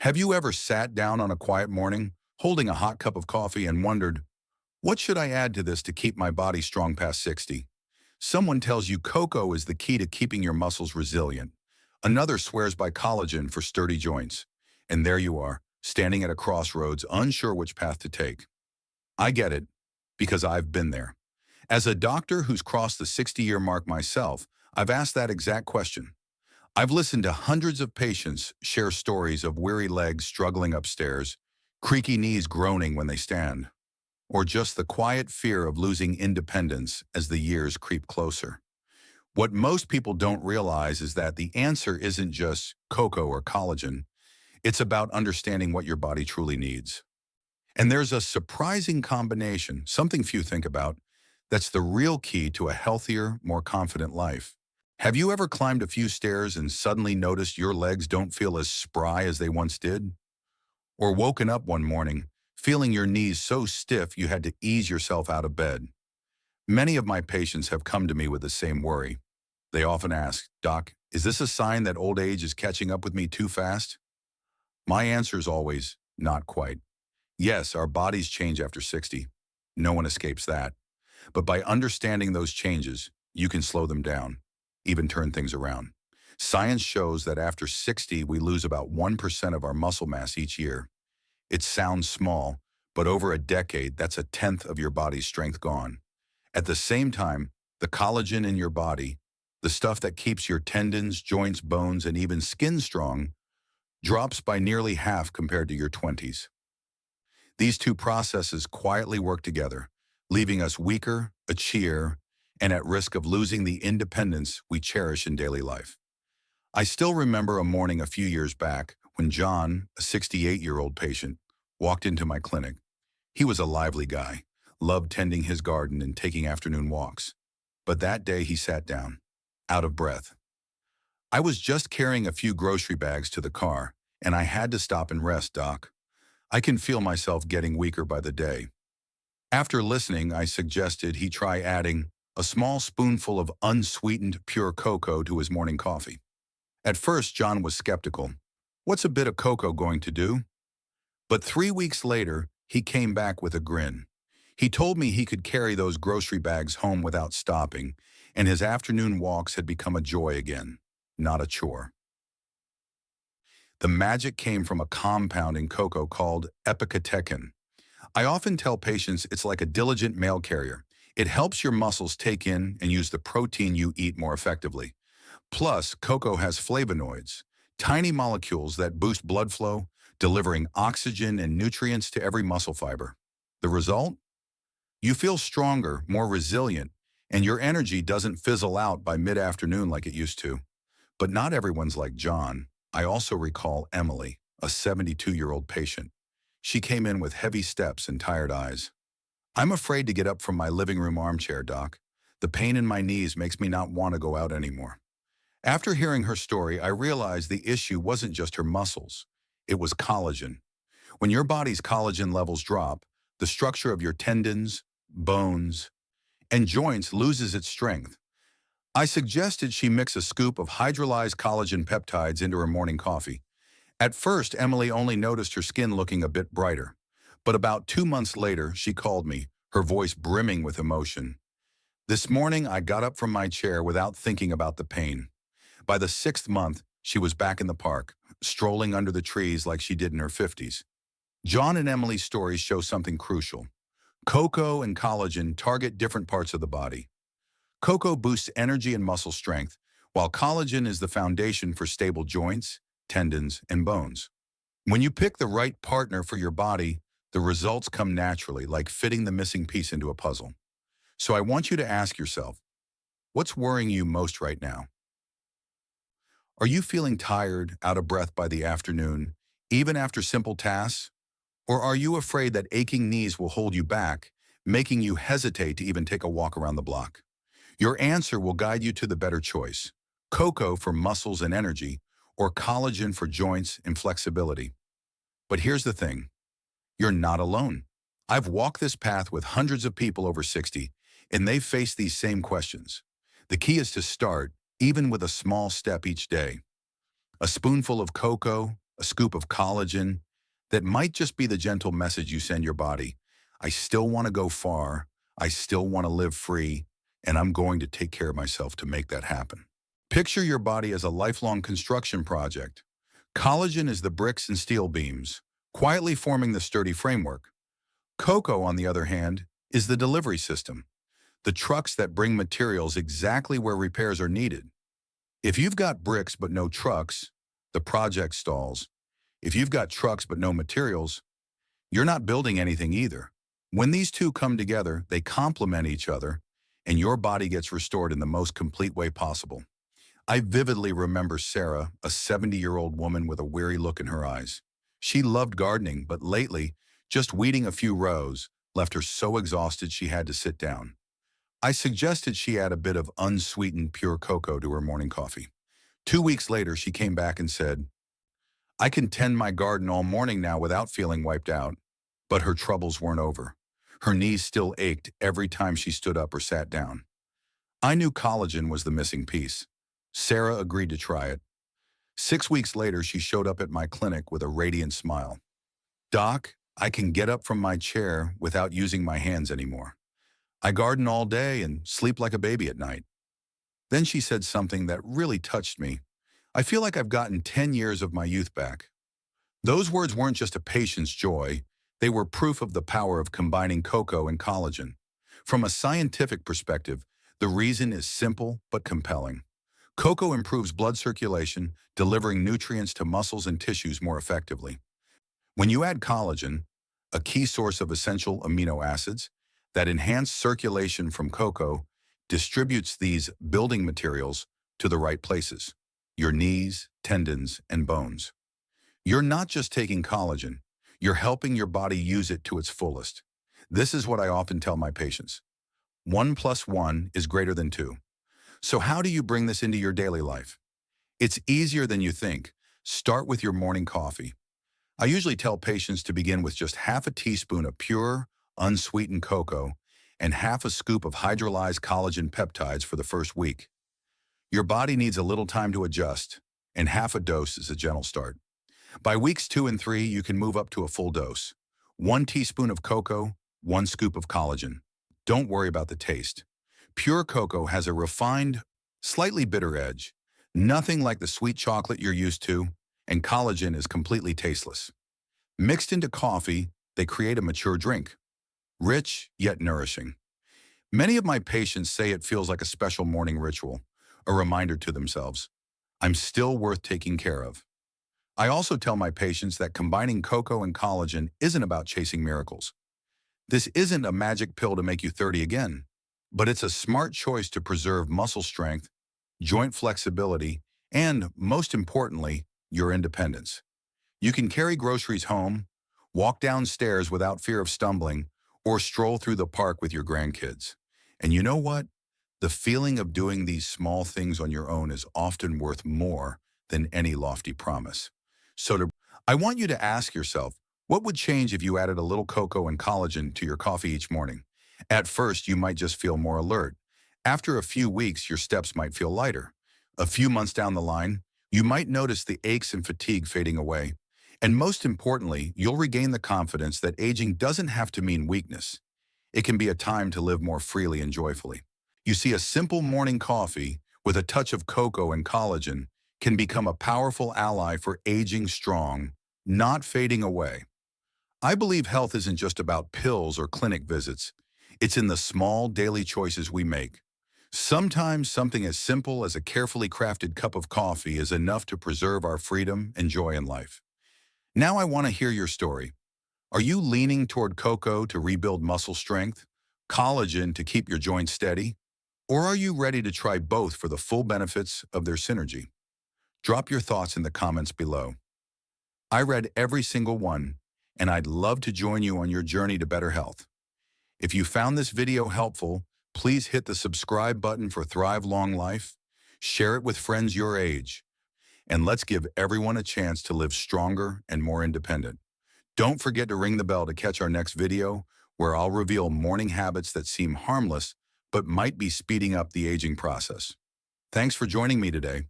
Have you ever sat down on a quiet morning, holding a hot cup of coffee and wondered, what should I add to this to keep my body strong past 60? Someone tells you cocoa is the key to keeping your muscles resilient. Another swears by collagen for sturdy joints. And there you are, standing at a crossroads, unsure which path to take. I get it, because I've been there. As a doctor who's crossed the 60-year mark myself, I've asked that exact question. I've listened to hundreds of patients share stories of weary legs struggling upstairs, creaky knees groaning when they stand, or just the quiet fear of losing independence as the years creep closer. What most people don't realize is that the answer isn't just cocoa or collagen. It's about understanding what your body truly needs. And there's a surprising combination, something few think about, that's the real key to a healthier, more confident life. Have you ever climbed a few stairs and suddenly noticed your legs don't feel as spry as they once did? Or woken up one morning feeling your knees so stiff you had to ease yourself out of bed? Many of my patients have come to me with the same worry. They often ask, "Doc, is this a sign that old age is catching up with me too fast?" My answer is always, not quite. Yes, our bodies change after 60. No one escapes that. But by understanding those changes, you can slow them down, even turn things around. Science shows that after 60, we lose about 1% of our muscle mass each year. It sounds small, but over a decade, that's a tenth of your body's strength gone. At the same time, the collagen in your body, the stuff that keeps your tendons, joints, bones, and even skin strong, drops by nearly half compared to your 20s. These two processes quietly work together, leaving us weaker, itchier, and at risk of losing the independence we cherish in daily life. I still remember a morning a few years back when John, a 68-year-old patient, walked into my clinic. He was a lively guy, loved tending his garden and taking afternoon walks. But that day he sat down, out of breath. I was just carrying a few grocery bags to the car, and I had to stop and rest, Doc. I can feel myself getting weaker by the day. After listening, I suggested he try adding a small spoonful of unsweetened pure cocoa to his morning coffee. At first, John was skeptical. What's a bit of cocoa going to do? But 3 weeks later, he came back with a grin. He told me he could carry those grocery bags home without stopping, and his afternoon walks had become a joy again, not a chore. The magic came from a compound in cocoa called epicatechin. I often tell patients it's like a diligent mail carrier. It helps your muscles take in and use the protein you eat more effectively. Plus, cocoa has flavonoids, tiny molecules that boost blood flow, delivering oxygen and nutrients to every muscle fiber. The result? You feel stronger, more resilient, and your energy doesn't fizzle out by mid-afternoon like it used to. But not everyone's like John. I also recall Emily, a 72-year-old patient. She came in with heavy steps and tired eyes. "I'm afraid to get up from my living room armchair, Doc. The pain in my knees makes me not want to go out anymore." After hearing her story, I realized the issue wasn't just her muscles. It was collagen. When your body's collagen levels drop, the structure of your tendons, bones, and joints loses its strength. I suggested she mix a scoop of hydrolyzed collagen peptides into her morning coffee. At first, Emily only noticed her skin looking a bit brighter. But about 2 months later, she called me, her voice brimming with emotion. "This morning, I got up from my chair without thinking about the pain." By the 6th month, she was back in the park, strolling under the trees like she did in her 50s. John and Emily's stories show something crucial. Cocoa and collagen target different parts of the body. Cocoa boosts energy and muscle strength, while collagen is the foundation for stable joints, tendons, and bones. When you pick the right partner for your body, the results come naturally, like fitting the missing piece into a puzzle. So I want you to ask yourself, what's worrying you most right now? Are you feeling tired, out of breath by the afternoon, even after simple tasks? Or are you afraid that aching knees will hold you back, making you hesitate to even take a walk around the block? Your answer will guide you to the better choice: cocoa for muscles and energy, or collagen for joints and flexibility. But here's the thing, you're not alone. I've walked this path with hundreds of people over 60, and they've faced these same questions. The key is to start, even with a small step each day. A spoonful of cocoa, a scoop of collagen that might just be the gentle message you send your body. I still want to go far. I still want to live free, and I'm going to take care of myself to make that happen. Picture your body as a lifelong construction project. Collagen is the bricks and steel beams, quietly forming the sturdy framework. Cocoa, on the other hand, is the delivery system, the trucks that bring materials exactly where repairs are needed. If you've got bricks but no trucks, the project stalls. If you've got trucks but no materials, you're not building anything either. When these two come together, they complement each other, and your body gets restored in the most complete way possible. I vividly remember Sarah, a 70-year-old woman with a weary look in her eyes. She loved gardening, but lately, just weeding a few rows left her so exhausted she had to sit down. I suggested she add a bit of unsweetened pure cocoa to her morning coffee. 2 weeks later, she came back and said, I can tend my garden all morning now without feeling wiped out. But her troubles weren't over. Her knees still ached every time she stood up or sat down. I knew collagen was the missing piece. Sarah agreed to try it. 6 weeks later, she showed up at my clinic with a radiant smile. Doc, I can get up from my chair without using my hands anymore. I garden all day and sleep like a baby at night. Then she said something that really touched me. I feel like I've gotten 10 years of my youth back. Those words weren't just a patient's joy. They were proof of the power of combining cocoa and collagen. From a scientific perspective, the reason is simple but compelling. Cocoa improves blood circulation, delivering nutrients to muscles and tissues more effectively. When you add collagen, a key source of essential amino acids, that enhance circulation from cocoa distributes these building materials to the right places, your knees, tendons, and bones. You're not just taking collagen, you're helping your body use it to its fullest. This is what I often tell my patients. 1 + 1 is greater than 2. So how do you bring this into your daily life? It's easier than you think. Start with your morning coffee. I usually tell patients to begin with just half a teaspoon of pure, unsweetened cocoa and half a scoop of hydrolyzed collagen peptides for the first week. Your body needs a little time to adjust, and half a dose is a gentle start. By weeks 2 and 3, you can move up to a full dose. 1 teaspoon of cocoa, 1 scoop of collagen. Don't worry about the taste. Pure cocoa has a refined, slightly bitter edge, nothing like the sweet chocolate you're used to, and collagen is completely tasteless. Mixed into coffee, they create a mature drink, rich yet nourishing. Many of my patients say it feels like a special morning ritual, a reminder to themselves, I'm still worth taking care of. I also tell my patients that combining cocoa and collagen isn't about chasing miracles. This isn't a magic pill to make you 30 again, but it's a smart choice to preserve muscle strength, joint flexibility, and, most importantly, your independence. You can carry groceries home, walk downstairs without fear of stumbling, or stroll through the park with your grandkids. And you know what? The feeling of doing these small things on your own is often worth more than any lofty promise. I want you to ask yourself, what would change if you added a little cocoa and collagen to your coffee each morning? At first, you might just feel more alert. After a few weeks, your steps might feel lighter. A few months down the line, you might notice the aches and fatigue fading away. And most importantly, you'll regain the confidence that aging doesn't have to mean weakness. It can be a time to live more freely and joyfully. You see, a simple morning coffee with a touch of cocoa and collagen can become a powerful ally for aging strong, not fading away. I believe health isn't just about pills or clinic visits. It's in the small daily choices we make. Sometimes something as simple as a carefully crafted cup of coffee is enough to preserve our freedom and joy in life. Now I want to hear your story. Are you leaning toward cocoa to rebuild muscle strength, collagen to keep your joints steady, or are you ready to try both for the full benefits of their synergy? Drop your thoughts in the comments below. I read every single one, and I'd love to join you on your journey to better health. If you found this video helpful, please hit the subscribe button for Thrive Long Life, share it with friends your age, and let's give everyone a chance to live stronger and more independent. Don't forget to ring the bell to catch our next video, where I'll reveal morning habits that seem harmless but might be speeding up the aging process. Thanks for joining me today.